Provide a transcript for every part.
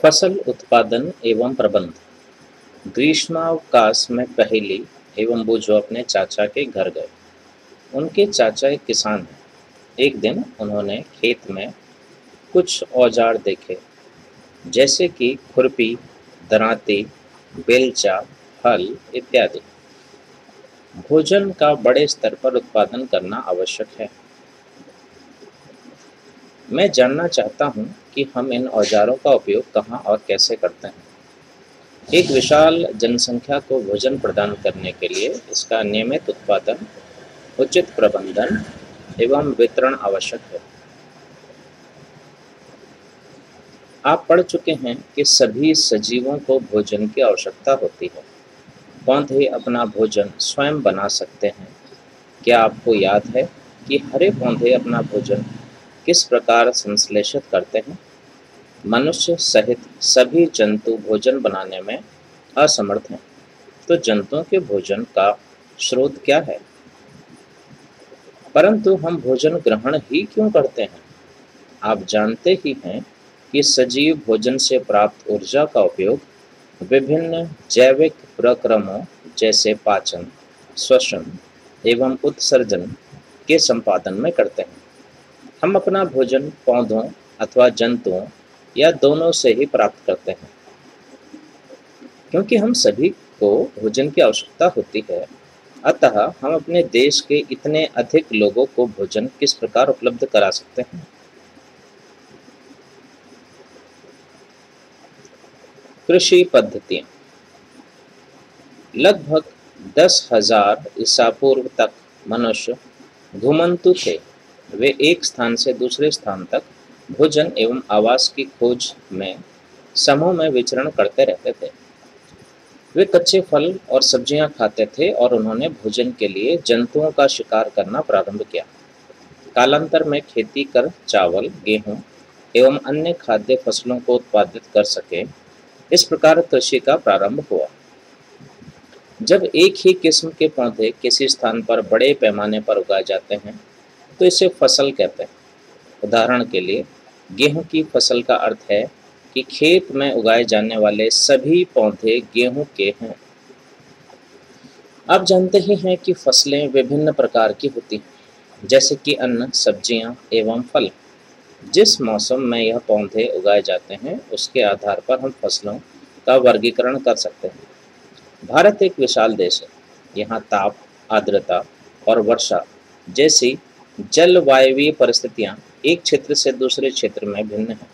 फसल उत्पादन एवं प्रबंध। ग्रीष्मावकाश में पहेली एवं बूझो अपने चाचा के घर गए। उनके चाचा एक किसान हैं। एक दिन उन्होंने खेत में कुछ औजार देखे, जैसे कि खुरपी, दरांती, बेलचा, हल इत्यादि। भोजन का बड़े स्तर पर उत्पादन करना आवश्यक है। मैं जानना चाहता हूँ कि हम इन औजारों का उपयोग कहाँ और कैसे करते हैं। एक विशाल जनसंख्या को भोजन प्रदान करने के लिए इसका नियमित उत्पादन, उचित प्रबंधन एवं वितरण आवश्यक है। आप पढ़ चुके हैं कि सभी सजीवों को भोजन की आवश्यकता होती है। पौधे अपना भोजन स्वयं बना सकते हैं। क्या आपको याद है कि हरे पौधे अपना भोजन किस प्रकार संश्लेषित करते हैं? मनुष्य सहित सभी जंतु भोजन बनाने में असमर्थ हैं। तो जंतुओं के भोजन का स्रोत क्या है? परंतु हम भोजन ग्रहण ही क्यों करते हैं? आप जानते ही हैं कि सजीव भोजन से प्राप्त ऊर्जा का उपयोग विभिन्न जैविक प्रक्रमों जैसे पाचन, श्वसन एवं उत्सर्जन के संपादन में करते हैं। हम अपना भोजन पौधों अथवा जंतुओं या दोनों से ही प्राप्त करते हैं। क्योंकि हम सभी को भोजन की आवश्यकता होती है, अतः हम अपने देश के इतने अधिक लोगों को भोजन किस प्रकार उपलब्ध करा सकते हैं? कृषि पद्धतियाँ। लगभग 10,000 ईसा पूर्व तक मनुष्य घुमंतु थे। वे एक स्थान से दूसरे स्थान तक भोजन एवं आवास की खोज में समूह में विचरण करते रहते थे। वे कच्चे फल और सब्जियां खाते थे और उन्होंने भोजन के लिए जंतुओं का शिकार करना प्रारंभ किया। कालांतर में खेती कर चावल, गेहूं एवं अन्य खाद्य फसलों को उत्पादित कर सके, इस प्रकार कृषि का प्रारंभ हुआ। जब एक ही किस्म के पौधे किसी स्थान पर बड़े पैमाने पर उगाए जाते हैं, तो इसे फसल कहते हैं। उदाहरण के लिए, गेहूं की फसल का अर्थ है कि खेत में उगाए जाने वाले सभी पौधे गेहूं के हैं। आप जानते ही हैं कि फसलें विभिन्न प्रकार की होती हैं, जैसे कि अन्न, सब्जियां एवं फल। जिस मौसम में यह पौधे उगाए जाते हैं, उसके आधार पर हम फसलों का वर्गीकरण कर सकते हैं। भारत एक विशाल देश है। यहाँ ताप, आर्द्रता और वर्षा जैसी जलवायवीय परिस्थितियाँ एक क्षेत्र से दूसरे क्षेत्र में भिन्न हैं।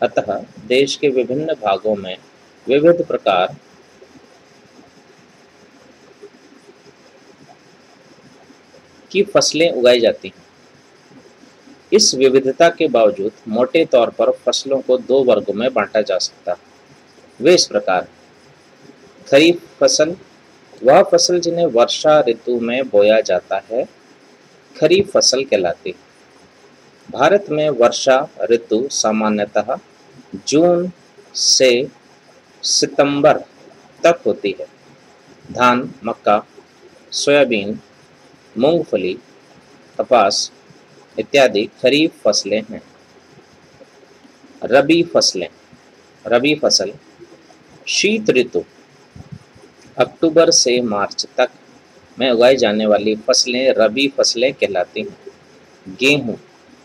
अतः देश के विभिन्न भागों में विविध प्रकार की फसलें उगाई जाती हैं। इस विविधता के बावजूद मोटे तौर पर फसलों को दो वर्गों में बांटा जा सकता है। वे इस प्रकार: खरीफ फसल, वह फसल जिन्हें वर्षा ऋतु में बोया जाता है, खरीफ फसल कहलाती है। भारत में वर्षा ऋतु सामान्यतः जून से सितंबर तक होती है। धान, मक्का, सोयाबीन, मूंगफली, कपास इत्यादि खरीफ फसलें हैं। रबी फसलें। रबी फसल शीत ऋतु अक्टूबर से मार्च तक में उगाई जाने वाली फसलें रबी फसलें कहलाती हैं। गेहूं,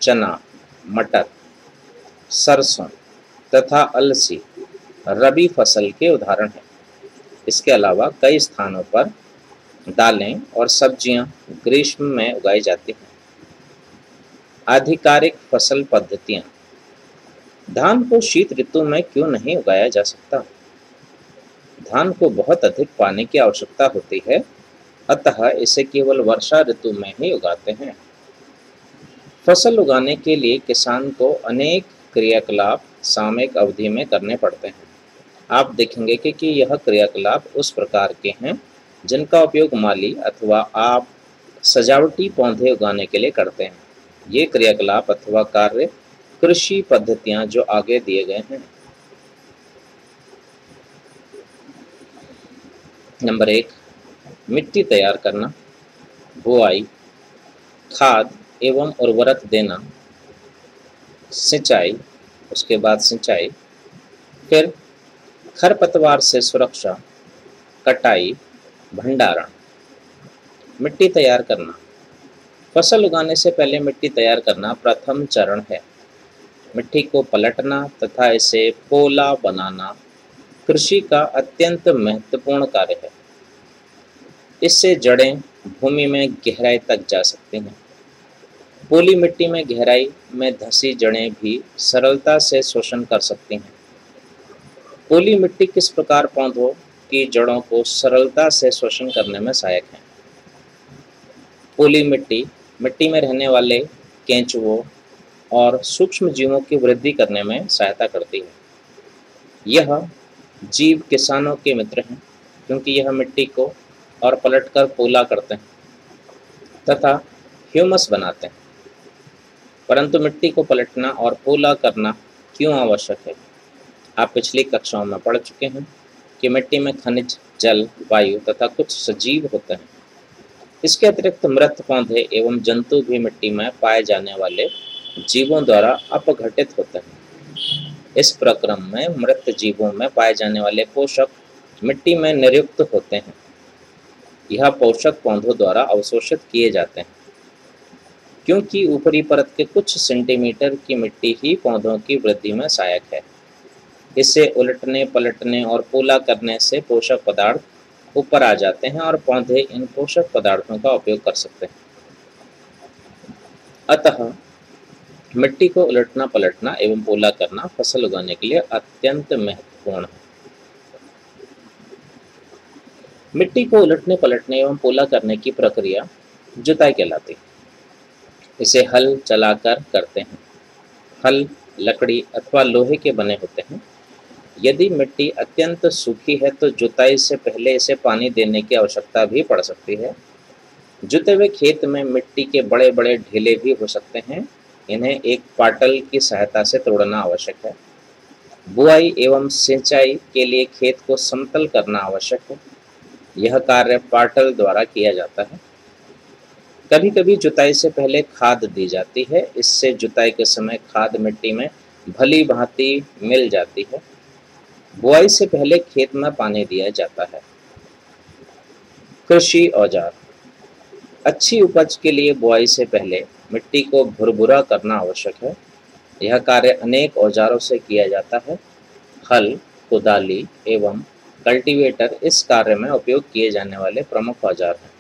चना, मटर, सरसों तथा अलसी रबी फसल के उदाहरण हैं। इसके अलावा कई स्थानों पर दालें और सब्जियां ग्रीष्म में उगाई जाती हैं। आधिकारिक फसल पद्धतियां। धान को शीत ऋतु में क्यों नहीं उगाया जा सकता? धान को बहुत अधिक पानी की आवश्यकता होती है, अतः इसे केवल वर्षा ऋतु में ही उगाते हैं। फसल उगाने के लिए किसान को अनेक क्रियाकलाप सामयिक अवधि में करने पड़ते हैं। आप देखेंगे कि यह क्रियाकलाप उस प्रकार के हैं जिनका उपयोग माली अथवा आप सजावटी पौधे उगाने के लिए करते हैं। ये क्रियाकलाप अथवा कार्य कृषि पद्धतियां जो आगे दिए गए हैं। नंबर 1, मिट्टी तैयार करना, बुआई, खाद एवं उर्वरक देना, सिंचाई, उसके बाद सिंचाई, फिर खरपतवार से सुरक्षा, कटाई, भंडारण। मिट्टी तैयार करना। फसल उगाने से पहले मिट्टी तैयार करना प्रथम चरण है। मिट्टी को पलटना तथा इसे पोला बनाना कृषि का अत्यंत महत्वपूर्ण कार्य है। इससे जड़ें भूमि में गहराई तक जा सकती हैं। पोली मिट्टी में गहराई में धंसी जड़ें भी सरलता से शोषण कर सकती हैं। पोली मिट्टी किस प्रकार पौधों की जड़ों को सरलता से शोषण करने में सहायक है? पोली मिट्टी मिट्टी में रहने वाले केंचुओं और सूक्ष्म जीवों की वृद्धि करने में सहायता करती है। यह जीव किसानों के मित्र हैं क्योंकि यह मिट्टी को और पलटकर पोला करते हैं तथा ह्यूमस बनाते हैं। परंतु मिट्टी को पलटना और पोला करना क्यों आवश्यक है? आप पिछली कक्षाओं में पढ़ चुके हैं कि मिट्टी में खनिज, जल, वायु तथा कुछ सजीव होते हैं। इसके अतिरिक्त मृत पौधे एवं जंतु भी मिट्टी में पाए जाने वाले जीवों द्वारा अपघटित होते हैं। इस प्रक्रम में मृत जीवों में पाए जाने वाले पोषक मिट्टी में निरुक्त होते हैं। यह पोषक पौधों द्वारा अवशोषित किए जाते हैं क्योंकि ऊपरी परत के कुछ सेंटीमीटर की मिट्टी ही पौधों की वृद्धि में सहायक है। इसे उलटने, पलटने और पोला करने से पोषक पदार्थ ऊपर आ जाते हैं और पौधे इन पोषक पदार्थों का उपयोग कर सकते हैं। अतः मिट्टी को उलटना, पलटना एवं पोला करना फसल उगाने के लिए अत्यंत महत्वपूर्ण है। मिट्टी को उलटने, पलटने एवं पोला करने की प्रक्रिया जुताई कहलाती है। इसे हल चलाकर करते हैं। हल लकड़ी अथवा लोहे के बने होते हैं। यदि मिट्टी अत्यंत सूखी है तो जुताई से पहले इसे पानी देने की आवश्यकता भी पड़ सकती है। जुते हुए खेत में मिट्टी के बड़े बड़े ढेले भी हो सकते हैं। इन्हें एक पाटल की सहायता से तोड़ना आवश्यक है। बुआई एवं सिंचाई के लिए खेत को समतल करना आवश्यक है। यह कार्य पाटल द्वारा किया जाता है। कभी कभी जुताई से पहले खाद दी जाती है। इससे जुताई के समय खाद मिट्टी में भली भांति मिल जाती है। बुआई से पहले खेत में पानी दिया जाता है। कृषि औजार। अच्छी उपज के लिए बुआई से पहले मिट्टी को भुरभुरा करना आवश्यक है। यह कार्य अनेक औजारों से किया जाता है। हल, कुदाली एवं कल्टीवेटर इस कार्य में उपयोग किए जाने वाले प्रमुख औजार हैं।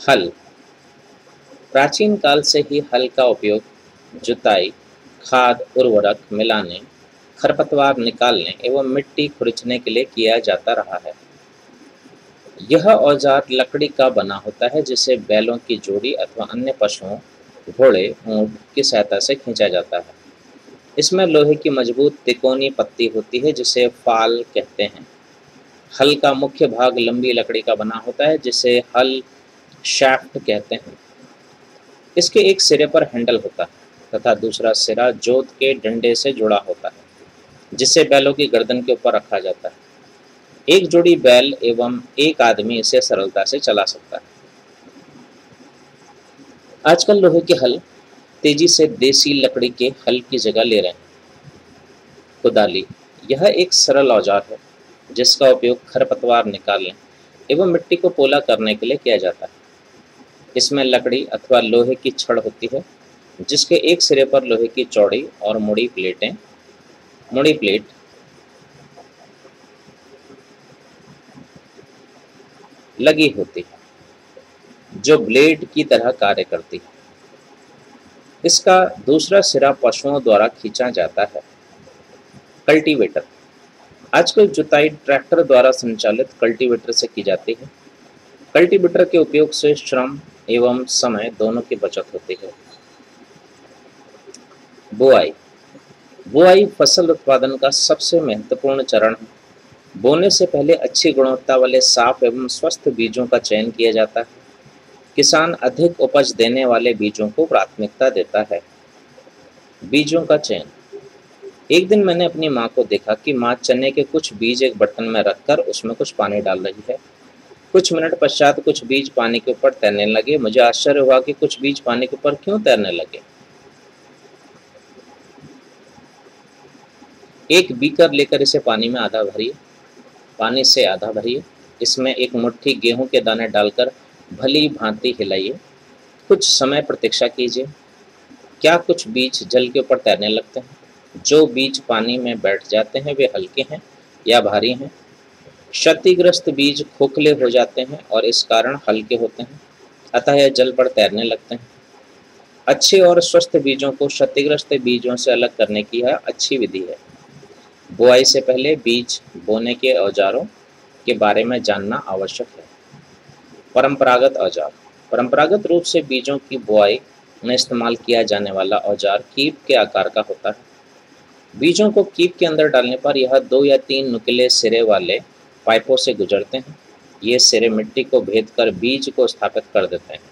हल। प्राचीन काल से ही हल का उपयोग जुताई, खाद, उर्वरक मिलाने, खरपतवार निकालने एवं मिट्टी खुरचने के लिए किया जाता रहा है। यह औजार लकड़ी का बना होता है जिसे बैलों की जोड़ी अथवा अन्य पशुओं, घोड़े, ऊंट की सहायता से खींचा जाता है। इसमें लोहे की मजबूत तिकोनी पत्ती होती है जिसे फाल कहते हैं। हल का मुख्य भाग लंबी लकड़ी का बना होता है जिसे हल शाफ्ट कहते हैं। इसके एक सिरे पर हैंडल होता है तथा दूसरा सिरा जोत के डंडे से जुड़ा होता है जिसे बैलों की गर्दन के ऊपर रखा जाता है। एक जोड़ी बैल एवं एक आदमी इसे सरलता से चला सकता है। आजकल लोहे के हल तेजी से देसी लकड़ी के हल की जगह ले रहे हैं। कुदाली। यह एक सरल औजार है जिसका उपयोग खरपतवार निकालने एवं मिट्टी को पोला करने के लिए किया जाता है। इसमें लकड़ी अथवा लोहे की छड़ होती है जिसके एक सिरे पर लोहे की चौड़ी और मुड़ी प्लेट लगी होती है जो ब्लेड की तरह कार्य करती है। इसका दूसरा सिरा पशुओं द्वारा खींचा जाता है। कल्टीवेटर। आजकल जुताई ट्रैक्टर द्वारा संचालित कल्टीवेटर से की जाती है। कल्टीवेटर के उपयोग से श्रम एवं समय दोनों की बचत होती है। बुआई। बुआई फसल उत्पादन का सबसे महत्वपूर्ण चरण है। बोने से पहले अच्छी गुणवत्ता वाले साफ एवं स्वस्थ बीजों का चयन किया जाता है। किसान अधिक उपज देने वाले बीजों को प्राथमिकता देता है। बीजों का चयन। एक दिन मैंने अपनी माँ को देखा कि माँ चने के कुछ बीज एक बर्तन में रखकर उसमें कुछ पानी डाल रही है। कुछ मिनट पश्चात कुछ बीज पानी के ऊपर तैरने लगे। मुझे आश्चर्य हुआ कि कुछ बीज पानी के ऊपर क्यों तैरने लगे। एक बीकर लेकर इसे पानी में आधा भरिए, पानी से आधा भरिए। इसमें एक मुट्ठी गेहूं के दाने डालकर भली भांति हिलाइए। कुछ समय प्रतीक्षा कीजिए। क्या कुछ बीज जल के ऊपर तैरने लगते हैं? जो बीज पानी में बैठ जाते हैं वे हल्के हैं या भारी हैं? क्षतिग्रस्त बीज खोखले हो जाते हैं और इस कारण हल्के होते हैं, अतः यह जल पर तैरने लगते हैं। अच्छे और स्वस्थ बीजों को क्षतिग्रस्त बीजों से अलग करने की यह अच्छी विधि है। बुआई से पहले बीज बोने के औजारों के बारे में जानना आवश्यक है। परंपरागत औजार। परंपरागत रूप से बीजों की बुआई में इस्तेमाल किया जाने वाला औजार कीप के आकार का होता है। बीजों को कीप के अंदर डालने पर यह 2 या 3 नुकीले सिरे वाले पाइपों से गुजरते हैं। ये सिरे मिट्टी को भेद कर बीज को स्थापित कर देते हैं।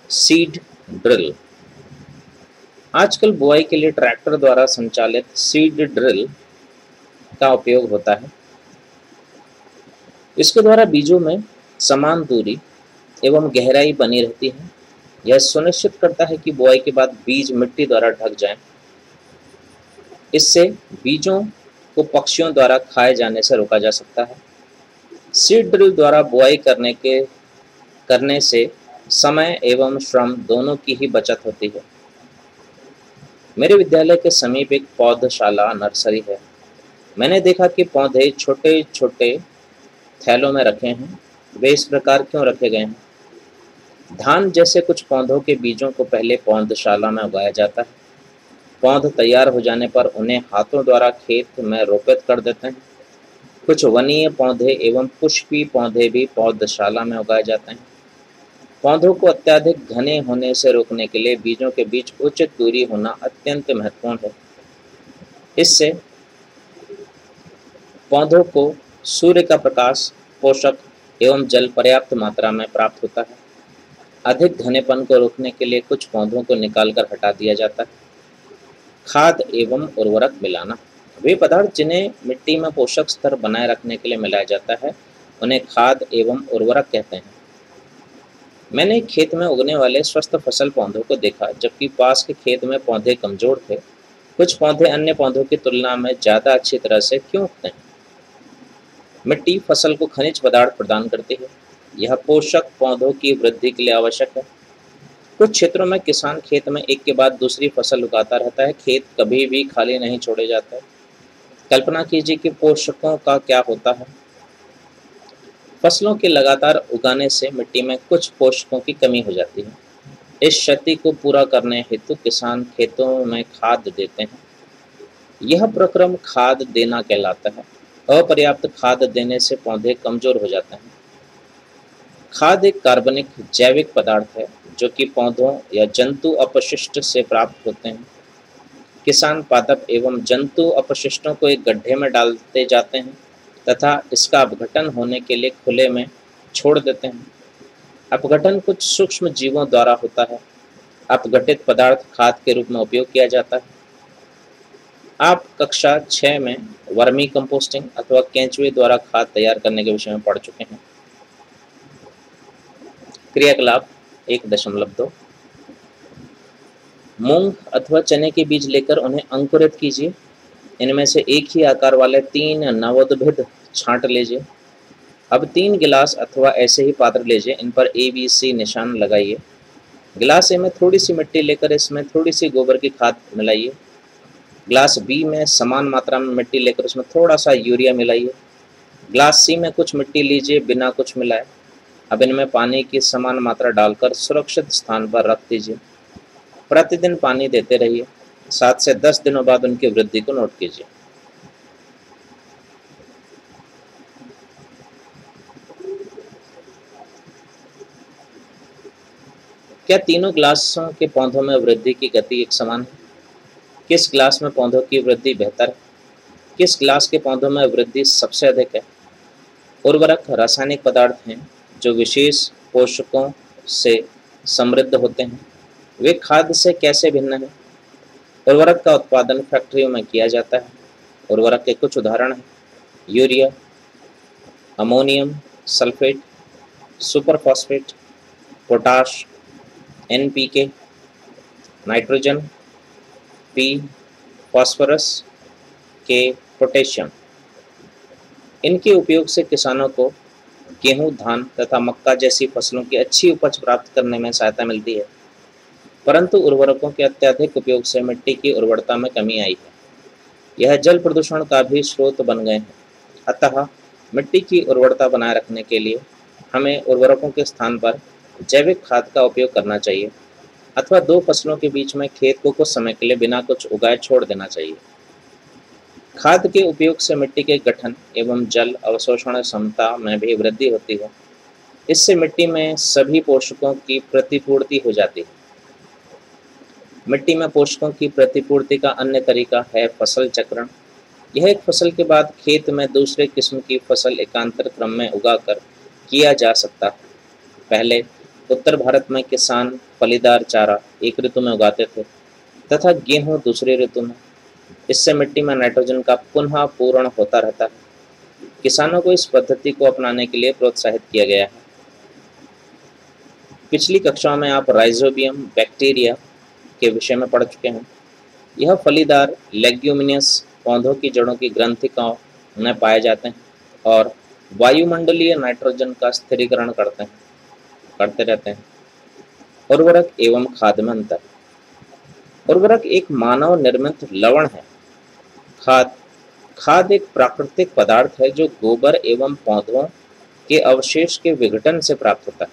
Seed drill. आजकल बुआई के लिए ट्रैक्टर द्वारा संचालित सीड ड्रिल का उपयोग होता है। इसके द्वारा बीजों में समान दूरी एवं गहराई बनी रहती है। यह सुनिश्चित करता है कि बुआई के बाद बीज मिट्टी द्वारा ढक जाएं। इससे बीजों को पक्षियों द्वारा खाए जाने से रोका जा सकता है। सीड ड्रिल द्वारा बुआई करने से समय एवं श्रम दोनों की ही बचत होती है। मेरे विद्यालय के समीप एक पौधशाला नर्सरी है। मैंने देखा कि पौधे छोटे छोटे थैलों में रखे हैं। वे इस प्रकार क्यों रखे गए हैं? धान जैसे कुछ पौधों के बीजों को पहले पौधशाला में उगाया जाता है। पौध तैयार हो जाने पर उन्हें हाथों द्वारा खेत में रोपित कर देते हैं। कुछ वनीय पौधे एवं पुष्पीय पौधे भी पौधशाला में उगाए जाते हैं। पौधों को अत्यधिक घने होने से रोकने के लिए बीजों के बीच उचित दूरी होना अत्यंत महत्वपूर्ण है। इससे पौधों को सूर्य का प्रकाश, पोषक एवं जल पर्याप्त मात्रा में प्राप्त होता है। अधिक घनेपन को रोकने के लिए कुछ पौधों को निकालकर हटा दिया जाता है। खाद एवं उर्वरक मिलाना। वे पदार्थ जिन्हें मिट्टी में पोषक स्तर बनाए रखने के लिए मिलाया जाता है उन्हें खाद एवं उर्वरक कहते हैं। मैंने खेत में उगने वाले स्वस्थ फसल पौधों को देखा, जबकि पास के खेत में पौधे कमजोर थे। कुछ पौधे अन्य पौधों की तुलना में ज़्यादा अच्छी तरह से क्यों उगते हैं? मिट्टी फसल को खनिज पदार्थ प्रदान करती है। यह पोषक पौधों की वृद्धि के लिए आवश्यक है। कुछ क्षेत्रों में किसान खेत में एक के बाद दूसरी फसल उगाता रहता है। खेत कभी भी खाली नहीं छोड़े जाते। कल्पना कीजिए कि पोषकों का क्या होता है। फसलों के लगातार उगाने से मिट्टी में कुछ पोषकों की कमी हो जाती है। इस क्षति को पूरा करने हेतु किसान खेतों में खाद देते हैं। यह प्रक्रम खाद देना कहलाता है। अपर्याप्त खाद देने से पौधे कमजोर हो जाते हैं। खाद एक कार्बनिक जैविक पदार्थ है जो कि पौधों या जंतु अपशिष्ट से प्राप्त होते हैं। किसान पादप एवं जंतु अपशिष्टों को एक गड्ढे में डालते जाते हैं तथा इसका अपघटन होने के लिए खुले में छोड़ देते हैं। अपघटन कुछ सूक्ष्म जीवों द्वारा होता है। अपघटित पदार्थ खाद के रूप में उपयोग किया जाता है। आप कक्षा 6 में वर्मी कंपोस्टिंग अथवा केंचुए द्वारा खाद तैयार करने के विषय में पढ़ चुके हैं। क्रियाकलाप 1.2 मूंग अथवा चने के बीज लेकर उन्हें अंकुरित कीजिए। इनमें से एक ही आकार वाले 3 नवोद्भिद छांट लीजिए। अब 3 गिलास अथवा ऐसे ही पात्र लीजिए। इन पर ABC निशान लगाइए। गिलास ए में थोड़ी सी मिट्टी लेकर इसमें थोड़ी सी गोबर की खाद मिलाइए। गिलास B में समान मात्रा में मिट्टी लेकर उसमें थोड़ा सा यूरिया मिलाइए। गिलास C में कुछ मिट्टी लीजिए बिना कुछ मिलाए। अब इनमें पानी की समान मात्रा डालकर सुरक्षित स्थान पर रख दीजिए। प्रतिदिन पानी देते रहिए। 7 से 10 दिनों बाद उनकी वृद्धि को नोट कीजिए। क्या तीनों ग्लासों के पौधों में वृद्धि की गति एक समान है? किस ग्लास में पौधों की वृद्धि बेहतर है? किस ग्लास के पौधों में वृद्धि सबसे अधिक है? उर्वरक रासायनिक पदार्थ हैं जो विशेष पोषकों से समृद्ध होते हैं। वे खाद से कैसे भिन्न हैं? उर्वरक का उत्पादन फैक्ट्रियों में किया जाता है। उर्वरक के कुछ उदाहरण हैं: urea, ammonium sulphate, super phosphate, potash, NPK, nitrogen, P, phosphorus, के, पोटेशियम। इनके उपयोग से किसानों को गेहूं, धान तथा मक्का जैसी फसलों की अच्छी उपज प्राप्त करने में सहायता मिलती है। परंतु उर्वरकों के अत्यधिक उपयोग से मिट्टी की उर्वरता में कमी आई है। यह जल प्रदूषण का भी स्रोत बन गए हैं। अतः मिट्टी की उर्वरता बनाए रखने के लिए हमें उर्वरकों के स्थान पर जैविक खाद का उपयोग करना चाहिए, अथवा दो फसलों के बीच में खेत को कुछ समय के लिए बिना कुछ उगाए छोड़ देना चाहिए। खाद के उपयोग से मिट्टी के गठन एवं जल अवशोषण क्षमता में भी वृद्धि होती है। इससे मिट्टी में सभी पोषकों की प्रतिपूर्ति हो जाती है। मिट्टी में पोषकों की प्रतिपूर्ति का अन्य तरीका है फसल चक्रण। यह एक फसल के बाद खेत में दूसरे किस्म की फसल एकांतर क्रम में उगाकर किया जा सकता है। पहले उत्तर भारत में किसान फलीदार चारा एक ऋतु में उगाते थे तथा गेहूं दूसरी ऋतु में। इससे मिट्टी में नाइट्रोजन का पुनः पूरण होता रहता है। किसानों को इस पद्धति को अपनाने के लिए प्रोत्साहित किया गया है। पिछली कक्षाओं में आप राइजोबियम बैक्टीरिया के विषय में पढ़ चुके हैं। यह फलीदार लेग्यूमिनियस पौधों की जड़ों की ग्रंथिकाओं में पाए जाते हैं और वायुमंडलीय नाइट्रोजन का स्थिरीकरण करते रहते हैं। उर्वरक एवं खाद में अंतर। उर्वरक एक मानव निर्मित लवण है। खाद एक प्राकृतिक पदार्थ है जो गोबर एवं पौधों के अवशेष के विघटन से प्राप्त होता है।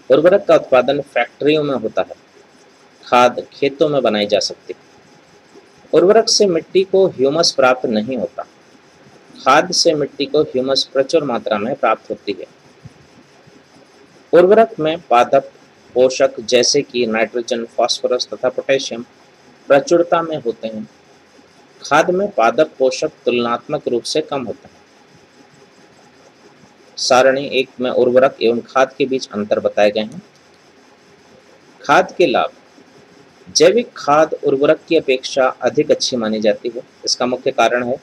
उर्वरक का उत्पादन फैक्ट्रियों में होता है। खाद खेतों में बनाई जा सकती है। उर्वरक से मिट्टी को ह्यूमस प्राप्त नहीं होता। खाद से मिट्टी को ह्यूमस प्रचुर मात्रा में प्राप्त होती है। उर्वरक में पादप पोषक जैसे कि नाइट्रोजन, फास्फोरस तथा पोटेशियम प्रचुरता में होते हैं। खाद में पादप पोषक तुलनात्मक रूप से कम होते हैं। सारणी 1 में उर्वरक एवं खाद के बीच अंतर बताए गए हैं। खाद के लाभ। जैविक खाद उर्वरक की अपेक्षा अधिक अच्छी मानी जाती है। इसका मुख्य कारण है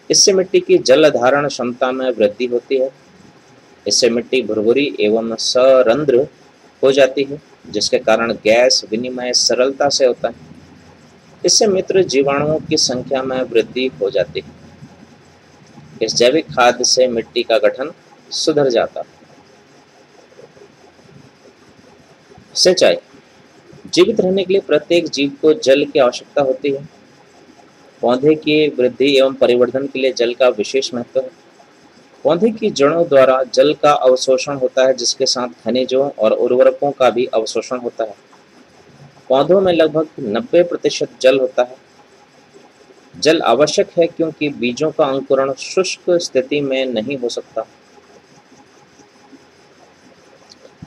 इससे मिट्टी की जल धारण क्षमता में वृद्धि होती है। इससे मिट्टी भुरभुरी एवं सरंध्र हो जाती है, जिसके कारण गैस विनिमय सरलता से होता है। इससे मित्र जीवाणुओं की संख्या में वृद्धि हो जाती है। इस जैविक खाद से मिट्टी का गठन सुधर जाता है। सिंचाई। जीवित रहने के लिए प्रत्येक जीव को जल की आवश्यकता होती है। पौधे की वृद्धि एवं परिवर्धन के लिए जल का विशेष महत्व है। पौधे की जड़ों द्वारा जल का अवशोषण होता है, जिसके साथ खनिजों और उर्वरकों का भी अवशोषण होता है। पौधों में लगभग 90% जल होता है। जल आवश्यक है क्योंकि बीजों का अंकुरण शुष्क स्थिति में नहीं हो सकता।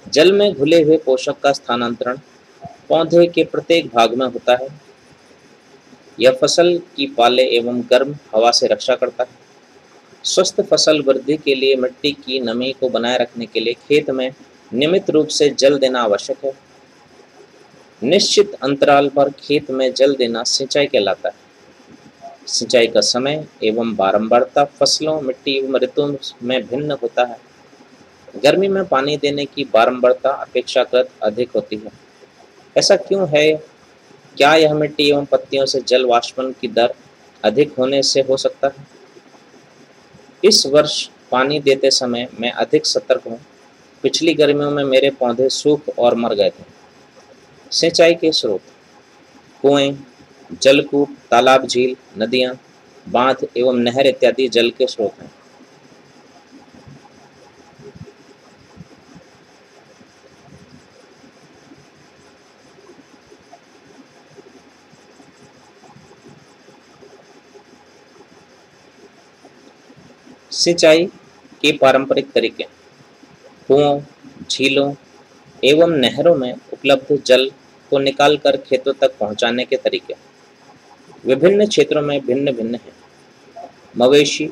जल में घुले हुए पोषक का स्थानांतरण पौधे के प्रत्येक भाग में होता है। यह फसल की पाले एवं गर्म हवा से रक्षा करता है। स्वस्थ फसल वृद्धि के लिए मिट्टी की नमी को बनाए रखने के लिए खेत में नियमित रूप से जल देना आवश्यक है। निश्चित अंतराल पर खेत में जल देना सिंचाई कहलाता है। सिंचाई का समय एवं बारंबारता फसलों, मिट्टी एवं ऋतु में भिन्न होता है। गर्मी में पानी देने की बारंबारता अपेक्षाकृत अधिक होती है। ऐसा क्यों है? क्या यह मिट्टी एवं पत्तियों से जल वाष्पन की दर अधिक होने से हो सकता है? इस वर्ष पानी देते समय मैं अधिक सतर्क हूँ। पिछली गर्मियों में मेरे पौधे सूख और मर गए थे। सिंचाई के स्रोत। कुएं, जलकूप, तालाब, झील, नदियाँ, बांध एवं नहर इत्यादि जल के स्रोत हैं। सिंचाई के पारंपरिक तरीके। कुओं, झीलों एवं नहरों में उपलब्ध जल को निकालकर खेतों तक पहुंचाने के तरीके विभिन्न क्षेत्रों में भिन्न भिन्न हैं। मवेशी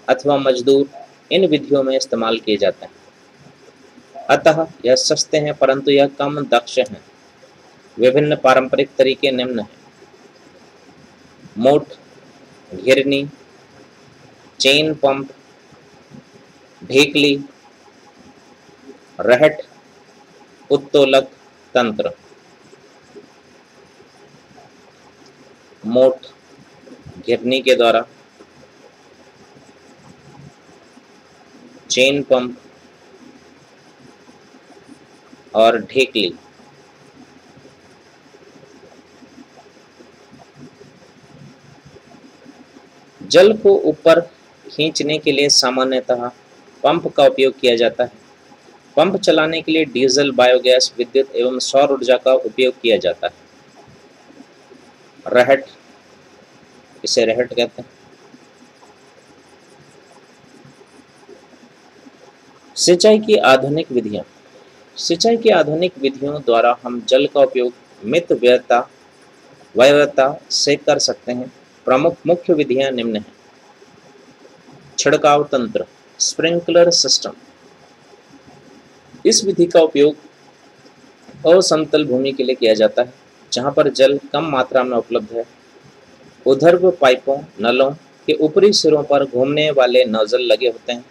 अथवा मजदूर इन विधियों में इस्तेमाल किए जाते हैं। अतः यह सस्ते हैं, परंतु यह कम दक्ष हैं। विभिन्न पारंपरिक तरीके निम्न हैं: मोट, घिरनी, चेन पंप, ढेकली, रहट, उत्तोलक तंत्र। मोट घिरनी के द्वारा, चेन पंप और ढेकली। जल को ऊपर खींचने के लिए सामान्यतः पंप का उपयोग किया जाता है। पंप चलाने के लिए डीजल, बायोगैस, विद्युत एवं सौर ऊर्जा का उपयोग किया जाता है। रहट, इसे रहट कहते हैं। सिंचाई की आधुनिक विधियां। सिंचाई की आधुनिक विधियों द्वारा हम जल का उपयोग मित व्ययता से कर सकते हैं। प्रमुख मुख्य विधियां निम्न हैं: छिड़काव तंत्र, स्प्रिंकलर सिस्टम। इस विधि का उपयोग असमतल भूमि के लिए किया जाता है जहां पर जल कम मात्रा में उपलब्ध है। ऊर्ध्व पाइपों, नलों के ऊपरी सिरों पर घूमने वाले नोजल लगे होते हैं।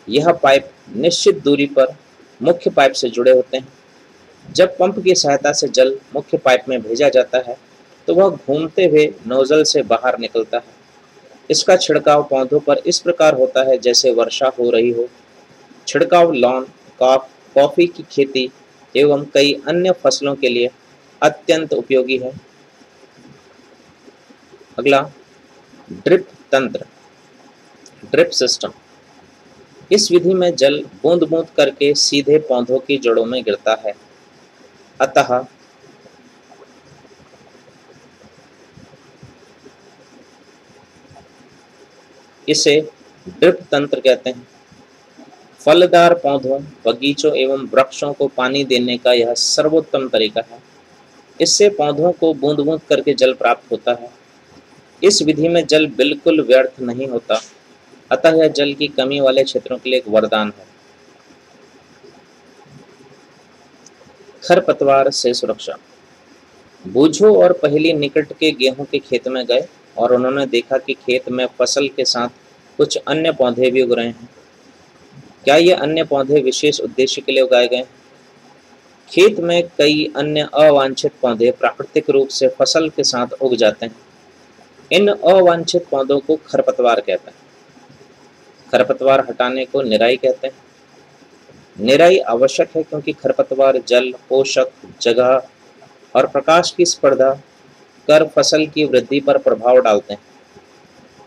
यह पाइप निश्चित दूरी पर मुख्य पाइप से जुड़े होते हैं। जब पंप की सहायता से जल मुख्य पाइप में भेजा जाता है तो वह घूमते हुए नोजल से बाहर निकलता है। इसका छिड़काव पौधों पर इस प्रकार होता है जैसे वर्षा हो रही हो। छिड़काव लॉन, कॉफी की खेती एवं कई अन्य फसलों के लिए अत्यंत उपयोगी है। अगला, ड्रिप तंत्र, ड्रिप सिस्टम। इस विधि में जल बूंद बूंद करके सीधे पौधों की जड़ों में गिरता है, अतः इसे ड्रिप तंत्र कहते हैं। फलदार पौधों, बगीचों एवं वृक्षों को पानी देने का यह सर्वोत्तम तरीका है। इससे पौधों को बूंद बूंद करके जल प्राप्त होता है। इस विधि में जल बिल्कुल व्यर्थ नहीं होता, अतः यह जल की कमी वाले क्षेत्रों के लिए एक वरदान है। खरपतवार से सुरक्षा। बूझो और पहली निकट के गेहूं के खेत में गए और उन्होंने देखा कि खेत में फसल के साथ कुछ अन्य पौधे भी उग रहे हैं। क्या ये अन्य पौधे विशेष उद्देश्य के लिए उगाए गए हैं? खेत में कई अन्य अवांछित पौधे प्राकृतिक रूप से फसल के साथ उग जाते हैं। इन अवांछित पौधों को खरपतवार कहते हैं। खरपतवार हटाने को निराई कहते हैं। निराई आवश्यक है क्योंकि खरपतवार जल, पोषक, जगह और प्रकाश की स्पर्धा कर फसल की वृद्धि पर प्रभाव डालते हैं।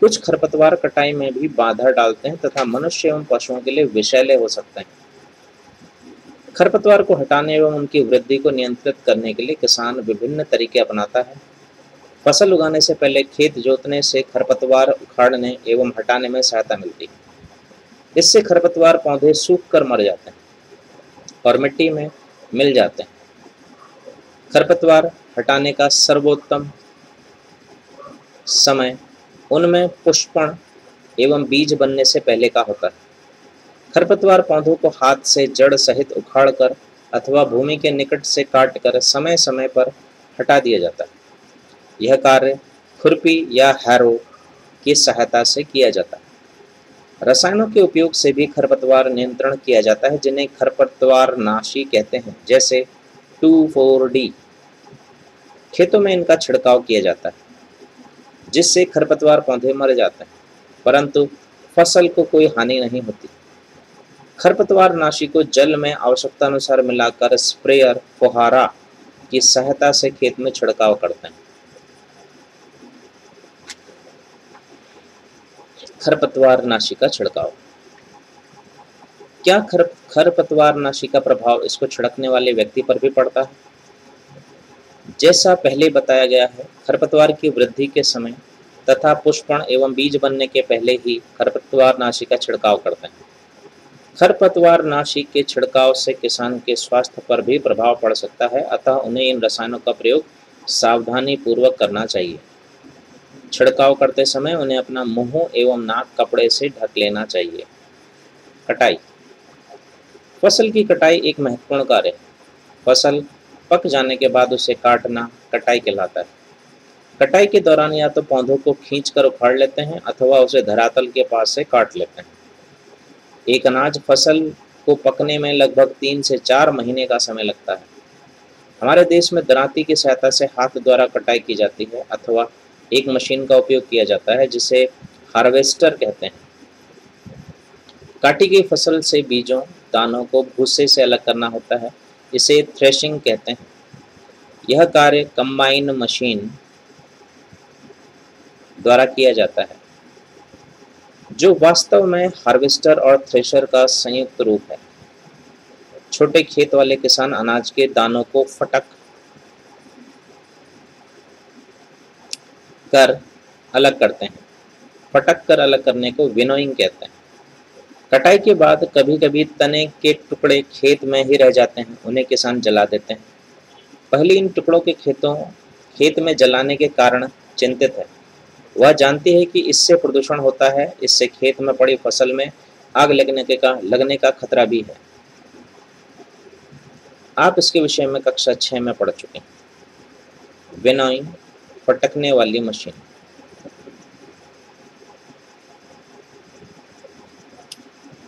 कुछ खरपतवार कटाई में भी बाधा डालते हैं तथा मनुष्य एवं पशुओं के लिए विषैले हो सकते हैं। खरपतवार को हटाने एवं उनकी वृद्धि को नियंत्रित करने के लिए किसान विभिन्न तरीके अपनाता है। फसल उगाने से पहले खेत जोतने से खरपतवार उखाड़ने एवं हटाने में सहायता मिलती है। इससे खरपतवार पौधे सूख कर मर जाते हैं और मिट्टी में मिल जाते हैं। खरपतवार हटाने का सर्वोत्तम समय उनमें पुष्पण एवं बीज बनने से पहले का होता है। खरपतवार पौधों को हाथ से जड़ सहित उखाड़कर अथवा भूमि के निकट से काटकर समय समय पर हटा दिया जाता है। यह कार्य खुरपी या हैरो की सहायता से किया जाता है। रसायनों के उपयोग से भी खरपतवार नियंत्रण किया जाता है जिन्हें खरपतवारनाशी कहते हैं, जैसे 2,4-D। खेतों में इनका छिड़काव किया जाता है जिससे खरपतवार पौधे मर जाते हैं, परंतु फसल को कोई हानि नहीं होती। खरपतवारनाशी को जल में आवश्यकता अनुसार मिलाकर स्प्रेयर, फुहारा की सहायता से खेत में छिड़काव करते हैं। खरपतवारनाशी का छिड़काव। क्या खरपतवारनाशी का प्रभाव इसको छिड़कने वाले व्यक्ति पर भी पड़ता है? जैसा पहले बताया गया है, खरपतवार की वृद्धि के समय तथा पुष्पण एवं बीज बनने के पहले ही खरपतवारनाशी का छिड़काव करते हैं। खरपतवारनाशी के छिड़काव से किसान के स्वास्थ्य पर भी प्रभाव पड़ सकता है, अतः उन्हें इन रसायनों का प्रयोग सावधानी पूर्वक करना चाहिए। छिड़काव करते समय उन्हें अपना मुंह एवं नाक कपड़े से ढक लेना चाहिए। कटाई। फसल की कटाई एक महत्वपूर्ण कार्य है। फसल पक जाने के बाद उसे काटना कटाई कहलाता है। कटाई के दौरान या तो पौधों को खींचकर उखाड़ लेते हैं अथवा उसे धरातल के पास से काट लेते हैं। एक अनाज फसल को पकने में लगभग 3 से 4 महीने का समय लगता है। हमारे देश में दरांती की सहायता से हाथ द्वारा कटाई की जाती है अथवा एक मशीन का उपयोग किया जाता है जिसे हार्वेस्टर कहते हैं। काटी गई फसल से बीजों दानों को भूसे से अलग करना होता है, इसे थ्रेशिंग कहते हैं। यह कार्य कंबाइन मशीन द्वारा किया जाता है, जो वास्तव में हार्वेस्टर और थ्रेशर का संयुक्त रूप है। छोटे खेत वाले किसान अनाज के दानों को फटक कर अलग करते हैं। फटक कर अलग करने को विनोइंग कहते हैं। कटाई के बाद कभी कभी तने के टुकड़े खेत में ही रह जाते हैं, उन्हें किसान जला देते हैं। पहले इन टुकड़ों के खेत में जलाने के कारण चिंतित है। वह जानती है कि इससे प्रदूषण होता है, इससे खेत में पड़ी फसल में आग लगने का खतरा भी है। आप इसके विषय में कक्षा 6 में पढ़ चुके हैं। विनोइंग, फटकने वाली मशीन।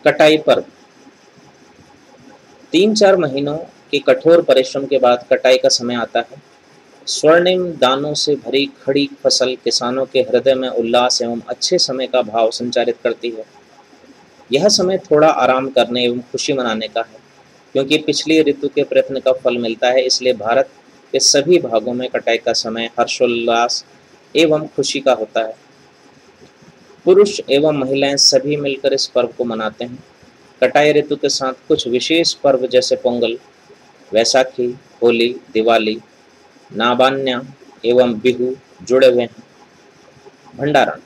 कटाई पर्व। 3-4 महीनों के कठोर परिश्रम के बाद कटाई का समय आता है। स्वर्णिम दानों से भरी खड़ी फसल किसानों के हृदय में उल्लास एवं अच्छे समय का भाव संचारित करती है। यह समय थोड़ा आराम करने एवं खुशी मनाने का है, क्योंकि पिछली ऋतु के प्रयत्न का फल मिलता है। इसलिए भारत के सभी भागों में कटाई का समय हर्षोल्लास एवं खुशी का होता है। पुरुष एवं महिलाएं सभी मिलकर इस पर्व को मनाते हैं। कटाई ऋतु के साथ कुछ विशेष पर्व जैसे पोंगल, वैसाखी, होली, दिवाली, नाबान्या एवं बिहू जुड़े हुए हैं। भंडारण।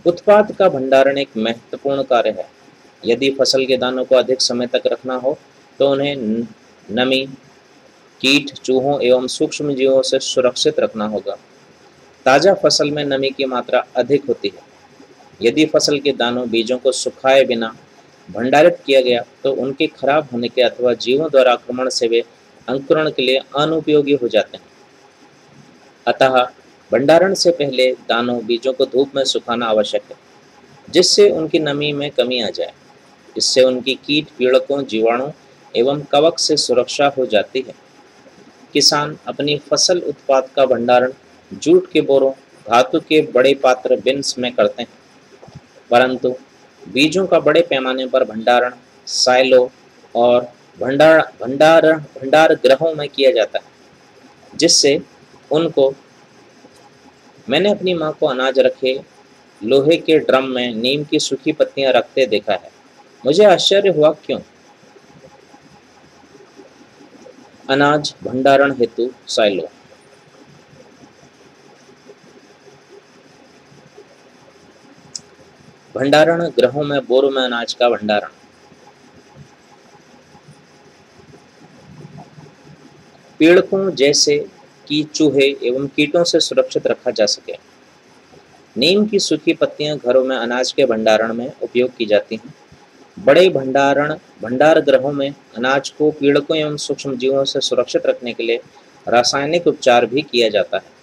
उत्पाद का भंडारण एक महत्वपूर्ण कार्य है। यदि फसल के दानों को अधिक समय तक रखना हो तो उन्हें नमी, कीट, चूहों एवं सूक्ष्म जीवों से सुरक्षित रखना होगा। ताज़ा फसल में नमी की मात्रा अधिक होती है। यदि फसल के दानों बीजों को सुखाए बिना भंडारित किया गया तो उनके खराब होने के अथवा जीवों द्वारा आक्रमण से वे अंकुरण के लिए अनुपयोगी हो जाते हैं। अतः भंडारण से पहले दानों बीजों को धूप में सुखाना आवश्यक है, जिससे उनकी नमी में कमी आ जाए। इससे उनकी कीट, पीड़कों, जीवाणु एवं कवक से सुरक्षा हो जाती है। किसान अपनी फसल उत्पाद का भंडारण जूट के बोरों, धातु के बड़े पात्र बिन्स में करते हैं, परंतु बीजों का बड़े पैमाने पर भंडारण साइलो और भंडार गृहों में किया जाता है, जिससे उनको मैंने अपनी माँ को अनाज रखे लोहे के ड्रम में नीम की सूखी पत्तियां रखते देखा है। मुझे आश्चर्य हुआ क्यों। अनाज भंडारण हेतु साइलो। भंडारण गृहों में बोरों में अनाज का भंडारण। पीड़कों जैसे कि चूहे एवं कीटों से सुरक्षित रखा जा सके। नीम की सूखी पत्तियां घरों में अनाज के भंडारण में उपयोग की जाती हैं। बड़े भंडार गृहों में अनाज को पीड़कों एवं सूक्ष्म जीवों से सुरक्षित रखने के लिए रासायनिक उपचार भी किया जाता है।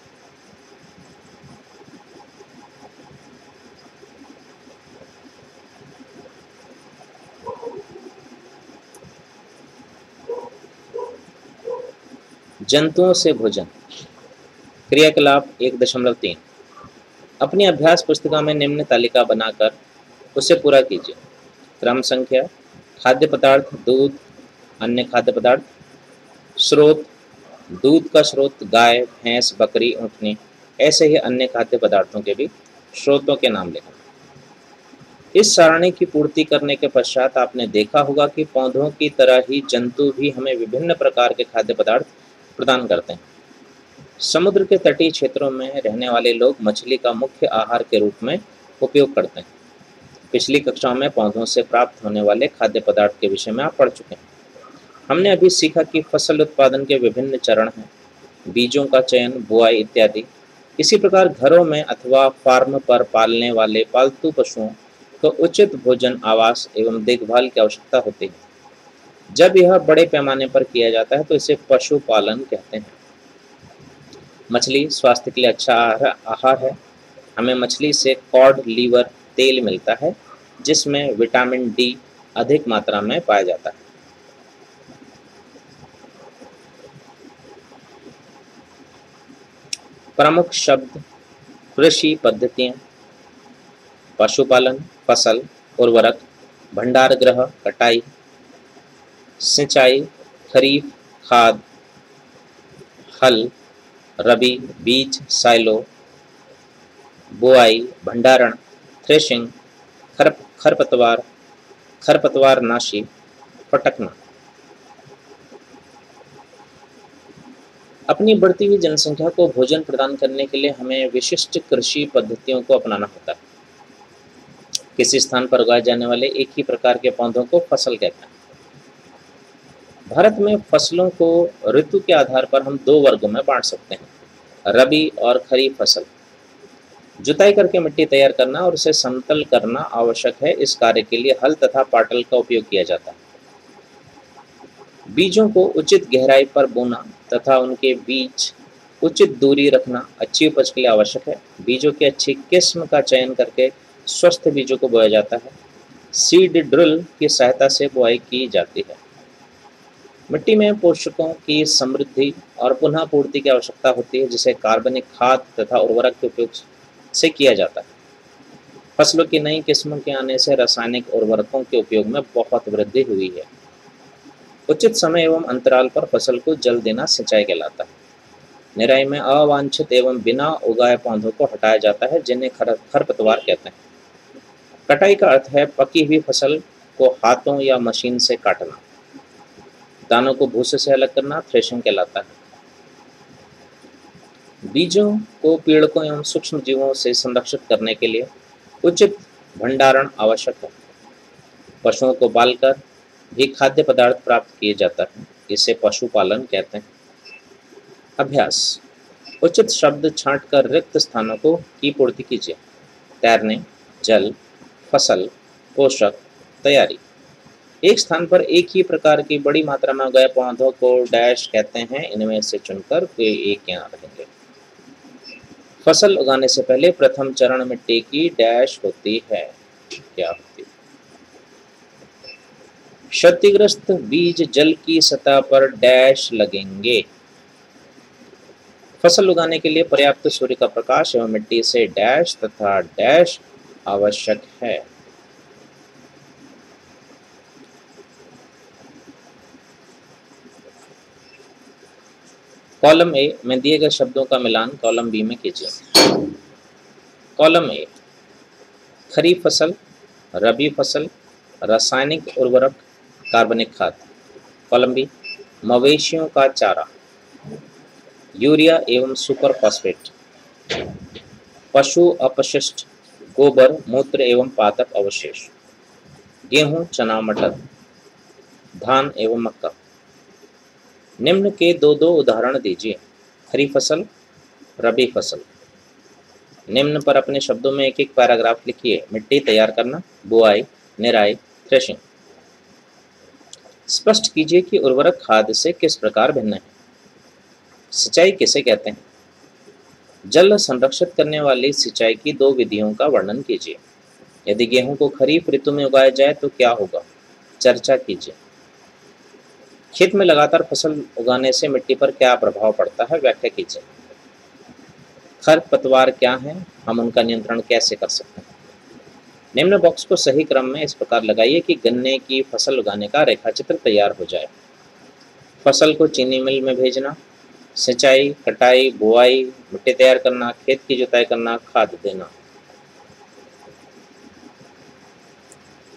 जंतुओं से भोजन। क्रियाकलाप 1.3। अपनी अभ्यास पुस्तिका में निम्न तालिका बनाकर उसे पूरा कीजिए। क्रम संख्या: खाद्य पदार्थ, दूध, अन्य खाद्य पदार्थ। स्रोत: दूध का स्रोत गाय, भैंस, बकरी, ऊँटनी। ऐसे ही अन्य खाद्य पदार्थों के भी स्रोतों के नाम लिखें। इस सारणी की पूर्ति करने के पश्चात आपने देखा होगा कि पौधों की तरह ही जंतु भी हमें विभिन्न प्रकार के खाद्य पदार्थ प्रदान करते हैं। समुद्र के तटीय क्षेत्रों में रहने वाले लोग मछली का मुख्य आहार के रूप में उपयोग करते हैं। पिछली कक्षाओं में पौधों से प्राप्त होने वाले खाद्य पदार्थ के विषय में आप पढ़ चुके हैं। हमने अभी सीखा कि फसल उत्पादन के विभिन्न चरण हैं, बीजों का चयन, बुआई इत्यादि। इसी प्रकार घरों में अथवा फार्म पर पालने वाले पालतू पशुओं को उचित भोजन, आवास एवं देखभाल की आवश्यकता होती है। जब यह बड़े पैमाने पर किया जाता है तो इसे पशुपालन कहते हैं। मछली स्वास्थ्य के लिए अच्छा आहार है। हमें मछली से कॉड लीवर तेल मिलता है, जिसमें विटामिन डी अधिक मात्रा में पाया जाता है। प्रमुख शब्द कृषि पद्धतियाँ: पशुपालन, फसल, उर्वरक, भंडार गृह, कटाई, सिंचाई, खरीफ, खाद, हल, रबी, बीज, साइलो, बुआई, भंडारण, थ्रेशिंग, खरपतवार, खरपतवारनाशी, फटकना। अपनी बढ़ती हुई जनसंख्या को भोजन प्रदान करने के लिए हमें विशिष्ट कृषि पद्धतियों को अपनाना होता है। किसी स्थान पर उगाए जाने वाले एक ही प्रकार के पौधों को फसल कहते हैं। भारत में फसलों को ऋतु के आधार पर हम दो वर्गों में बांट सकते हैं, रबी और खरीफ फसल। जुताई करके मिट्टी तैयार करना और उसे समतल करना आवश्यक है। इस कार्य के लिए हल तथा पाटल का उपयोग किया जाता है। बीजों को उचित गहराई पर बोना तथा उनके बीच उचित दूरी रखना अच्छी उपज के लिए आवश्यक है। बीजों की अच्छी किस्म का चयन करके स्वस्थ बीजों को बोया जाता है। सीड ड्रिल की सहायता से बुआई की जाती है। मिट्टी में पोषकों की समृद्धि और पुनः पूर्ति की आवश्यकता होती है, जिसे कार्बनिक खाद तथा उर्वरक के उपयोग से किया जाता है। फसलों की नई किस्मों के आने से रासायनिक उर्वरकों के उपयोग में बहुत वृद्धि हुई है। उचित समय एवं अंतराल पर फसल को जल देना सिंचाई कहलाता है। निराई में अवांछित एवं बिना उगाए पौधों को हटाया जाता है, जिन्हें खरपतवार कहते हैं। कटाई का अर्थ है पकी हुई फसल को हाथों या मशीन से काटना। दानों को भूसे से अलग करना थ्रेशिंग कहलाता है। बीजों को पीड़कों एवं सूक्ष्म जीवों से संरक्षित करने के लिए उचित भंडारण आवश्यक है। पशुओं को पालकर भी खाद्य पदार्थ प्राप्त किए जाता है। इसे पशुपालन कहते हैं। अभ्यास: उचित शब्द छांटकर रिक्त स्थानों की पूर्ति कीजिए। तैरने, जल, फसल, पोषक, तैयारी। एक स्थान पर एक ही प्रकार की बड़ी मात्रा में उगाए पौधों को डैश कहते हैं। इनमें से चुनकर कोई एक यहाँ रहेंगे। फसल उगाने से पहले प्रथम चरण मिट्टी की डैश होती है। क्या होती है? क्षतिग्रस्त बीज जल की सतह पर डैश लगेंगे। फसल उगाने के लिए पर्याप्त सूर्य का प्रकाश एवं मिट्टी से डैश तथा डैश आवश्यक है। कॉलम ए में दिए गए शब्दों का मिलान कॉलम बी में कीजिए। कॉलम ए: खरीफ फसल, रबी फसल, रासायनिक उर्वरक, कार्बनिक खाद। कॉलम बी: मवेशियों का चारा, यूरिया एवं सुपर फॉस्फेट, पशु अपशिष्ट, गोबर, मूत्र एवं पादप अवशेष, गेहूं, चना, मटर, धान एवं मक्का। निम्न के दो दो उदाहरण दीजिए। खरीफ फसल, रबी फसल। निम्न पर अपने शब्दों में एक एक पैराग्राफ लिखिए। मिट्टी तैयार करना, बुआई, निराई, थ्रेशिंग। स्पष्ट कीजिए कि उर्वरक खाद से किस प्रकार भिन्न है। सिंचाई किसे कहते हैं? जल संरक्षित करने वाली सिंचाई की दो विधियों का वर्णन कीजिए। यदि गेहूं को खरीफ ऋतु में उगाया जाए तो क्या होगा? चर्चा कीजिए। खेत में लगातार फसल उगाने से मिट्टी पर क्या प्रभाव पड़ता है? व्याख्या कीजिए। खरपतवार क्या है? हम उनका नियंत्रण कैसे कर सकते हैं? निम्न बॉक्स को सही क्रम में इस प्रकार लगाइए कि गन्ने की फसल उगाने का रेखाचित्र तैयार हो जाए। फसल को चीनी मिल में भेजना, सिंचाई, कटाई, बुआई, मिट्टी तैयार करना, खेत की जुताई करना, खाद देना।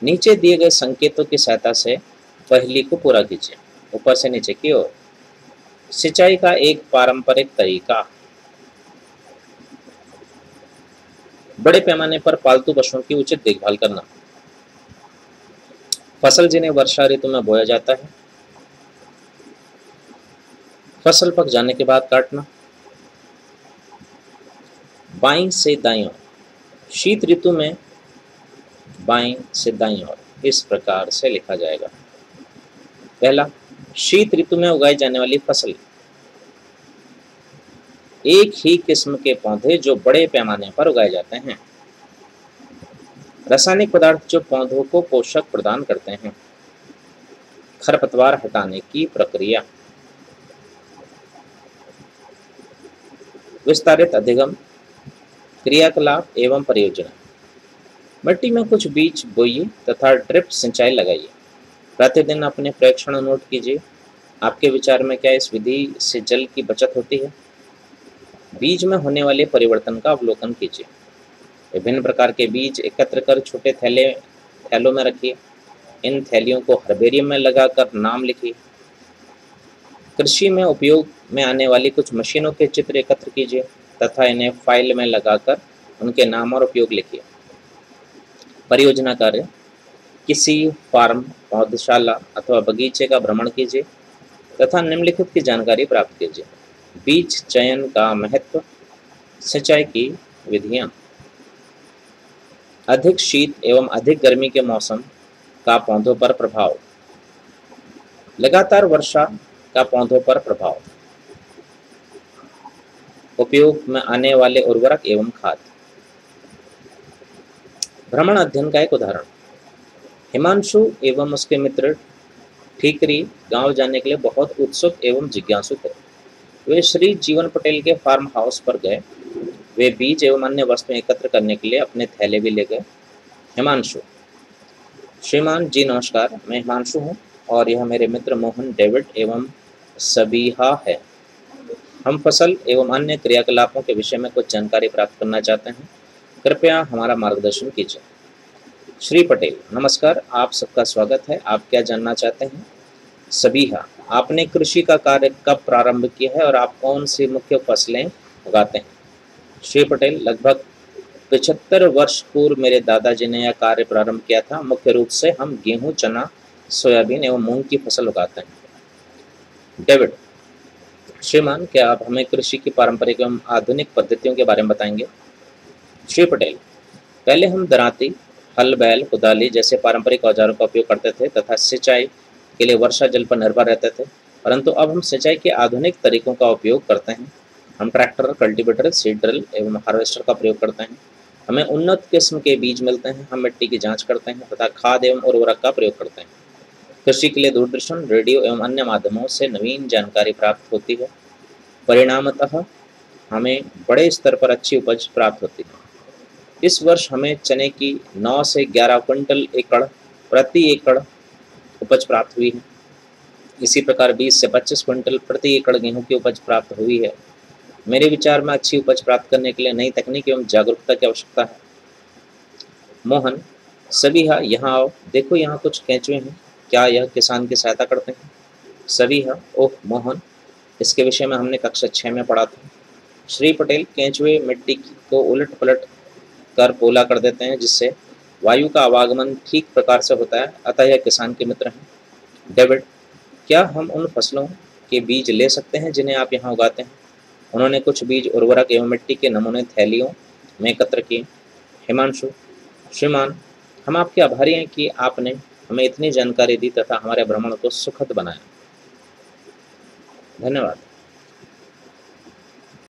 नीचे दिए गए संकेतों की सहायता से पहेली को पूरा कीजिए। ऊपर से नीचे की ओर। सिंचाई का एक पारंपरिक तरीका। बड़े पैमाने पर पालतू पशुओं की उचित देखभाल करना। फसल जिन्हें वर्षा ऋतु में बोया जाता है। फसल पक जाने के बाद काटना। बाईं से दाईं ओर। शीत ऋतु में बाईं से दाईं ओर इस प्रकार से लिखा जाएगा। पहला, शीत ऋतु में उगाई जाने वाली फसल। एक ही किस्म के पौधे जो बड़े पैमाने पर उगाए जाते हैं। रासायनिक पदार्थ जो पौधों को पोषक प्रदान करते हैं। खरपतवार हटाने की प्रक्रिया। विस्तारित अधिगम, क्रियाकलाप एवं परियोजना। मिट्टी में कुछ बीज बोइए तथा ड्रिप सिंचाई लगाइए। प्रतिदिन अपने प्रेक्षण नोट कीजिए। आपके विचार में क्या इस विधि से जल की बचत होती है? बीज में होने वाले परिवर्तन का अवलोकन कीजिए। विभिन्न प्रकार के बीज एकत्र कर छोटे थैलों में रखिए। इन थैलियों को हर्बेरियम में लगाकर नाम लिखिए। कृषि में उपयोग में आने वाली कुछ मशीनों के चित्र एकत्र कीजिए तथा इन्हें फाइल में लगाकर उनके नाम और उपयोग लिखिए। परियोजना कार्य, किसी फार्म, पौधशाला अथवा बगीचे का भ्रमण कीजिए तथा निम्नलिखित की जानकारी प्राप्त कीजिए। बीज चयन का महत्व, सिंचाई की विधियां। अधिक शीत एवं अधिक गर्मी के मौसम का पौधों पर प्रभाव। लगातार वर्षा का पौधों पर प्रभाव। उपयोग में आने वाले उर्वरक एवं खाद। भ्रमण अध्ययन का एक उदाहरण, हिमांशु एवं उसके मित्र ठीकरी गांव जाने के लिए बहुत उत्सुक एवं जिज्ञासु थे। वे श्री जीवन पटेल के फार्म हाउस पर गए। वे बीज एवं अन्य वस्तुएं एकत्र करने के लिए अपने थैले भी ले गए। हिमांशु, श्रीमान जी नमस्कार, मैं हिमांशु हूँ और यह मेरे मित्र मोहन, डेविड एवं सबीहा है। हम फसल एवं अन्य क्रियाकलापों के विषय में कुछ जानकारी प्राप्त करना चाहते हैं। कृपया हमारा मार्गदर्शन कीजिए। श्री पटेल, नमस्कार, आप सबका स्वागत है। आप क्या जानना चाहते हैं? सबीहा, आपने कृषि का कार्य कब प्रारंभ किया है और आप कौन सी मुख्य फसलें उगाते हैं? श्री पटेल, लगभग 75 वर्ष पूर्व मेरे दादाजी ने यह कार्य प्रारंभ किया था। मुख्य रूप से हम गेहूं, चना, सोयाबीन एवं मूंग की फसल उगाते हैं। डेविड, श्रीमान, क्या आप हमें कृषि की पारंपरिक एवं आधुनिक पद्धतियों के बारे में बताएंगे? श्री पटेल, पहले हम दरांती, हल, बैल, कुदाली जैसे पारंपरिक औजारों का उपयोग करते थे तथा सिंचाई के लिए वर्षा जल पर निर्भर रहते थे, परंतु अब हम सिंचाई के आधुनिक तरीकों का उपयोग करते हैं। हम ट्रैक्टर, कल्टीवेटर, सीड ड्रिल एवं हार्वेस्टर का प्रयोग करते हैं। हमें उन्नत किस्म के बीज मिलते हैं। हम मिट्टी की जांच करते हैं तथा खाद एवं उर्वरक का प्रयोग करते हैं। कृषि के लिए दूरदर्शन, रेडियो एवं अन्य माध्यमों से नवीन जानकारी प्राप्त होती है। परिणामतः हमें बड़े स्तर पर अच्छी उपज प्राप्त होती है। इस वर्ष हमें चने की 9 से 11 क्विंटल प्रति एकड़ उपज प्राप्त हुई है। इसी प्रकार 20 से 25 क्विंटल प्रति एकड़ गेहूं की उपज प्राप्त हुई है। मेरे विचार में अच्छी उपज प्राप्त करने के लिए नई तकनीक एवं जागरूकता की आवश्यकता है। मोहन, सभी हाँ, यहाँ आओ, देखो यहाँ कुछ केंचुए हैं। क्या यह किसान की सहायता करते हैं? सभी हाँ, ओह मोहन, इसके विषय में हमने कक्षा 6 में पढ़ा था। श्री पटेल, केंचुए मिट्टी को उलट पलट कर पोला कर देते हैं जिससे वायु का आवागमन ठीक प्रकार से होता है, अतः यह किसान के मित्र हैं। डेविड, क्या हम उन फसलों के बीज ले सकते हैं जिन्हें आप यहाँ उगाते हैं? उन्होंने कुछ बीज, उर्वरक एवं मिट्टी के नमूने थैलियों में एकत्र किए। हिमांशु, श्रीमान, हम आपके आभारी हैं कि आपने हमें इतनी जानकारी दी तथा हमारे भ्रमण को सुखद बनाया। धन्यवाद।